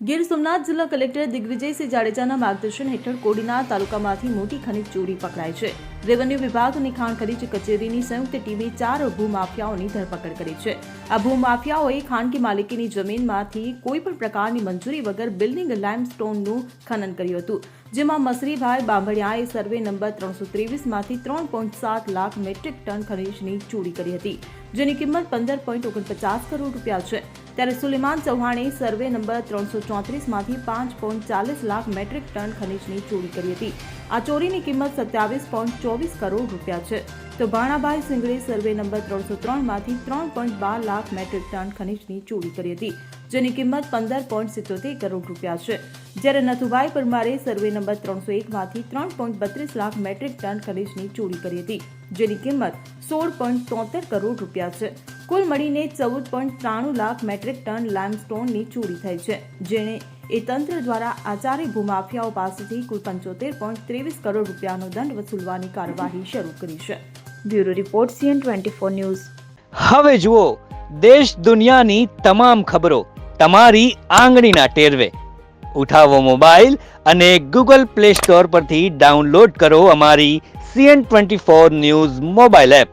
ગીર સોમનાથ જિલ્લા કલેક્ટર દિગ્વિજયસિંહ જાડેજાના માર્ગદર્શન હેઠળ કોડીનાર તાલુકામાંથી મોટી ખનીજ ચોરી પકડાઈ છે. રેવન્યુ વિભાગ અને ખાણ ખનીજ કચેરીની સંયુક્ત ટીમે 4 ભૂમાફિયાઓની ધરપકડ કરી છે. આ ભૂમાફિયાઓએ ખાનગી માલિકીની જમીનમાંથી કોઈપણ પ્રકારની મંજૂરી વગર બિલ્ડિંગ લાઇમસ્ટોનનું ખનન કર્યું હતું, જેમાં મસરીભાઈ બાંભણિયાએ સર્વે નંબર 323 માંથી 3.7 લાખ મેટ્રિક ટન ખનીજની ચોરી કરી હતી, જેની કિંમત 15.49 કરોડ રૂપિયા છે. ત્યારે સુલેમાન ચૌહાણે સર્વે નંબર 334 માંથી 5.40 લાખ મેટ્રિક ટન ખનીજની ચોરી કરી હતી. આ ચોરીની કિંમત 27.24 કરોડ રૂપિયા છે. તો ભાણાભાઈ સિંગડે સર્વે નંબર 303 માંથી 3.12 લાખ મેટ્રિક ટન ખનીજની ચોરી કરી હતી, જેની કિંમત 15.77 કરોડ રૂપિયા છે. જ્યારે નથુભાઈ પરમારે સર્વે નંબર 301 માંથી 3.32 લાખ મેટ્રિક ટન ખનીજની ચોરી કરી હતી, જેની કિંમત 16.73 કરોડ રૂપિયા છે. કુલ મળીને 14.93 લાખ મેટ્રિક ટન લાઇમસ્ટોનની ચોરી થઈ છે, જેને એ તંત્ર દ્વારા આ ચારેય ભૂમાફિયાઓ પાસેથી કુલ 75.23 કરોડ રૂપિયાનો દંડ વસૂલવાની કાર્યવાહી શરૂ કરી છે. Bureau report CN24 news. હવે જુઓ દેશ દુનિયાની તમામ ખબરો તમારી આંગળીના ટેરવે. ઉઠાવો મોબાઈલ અને Google Play Store પરથી ડાઉનલોડ કરો અમારી CN24 ન્યૂઝ મોબાઈલ એપ.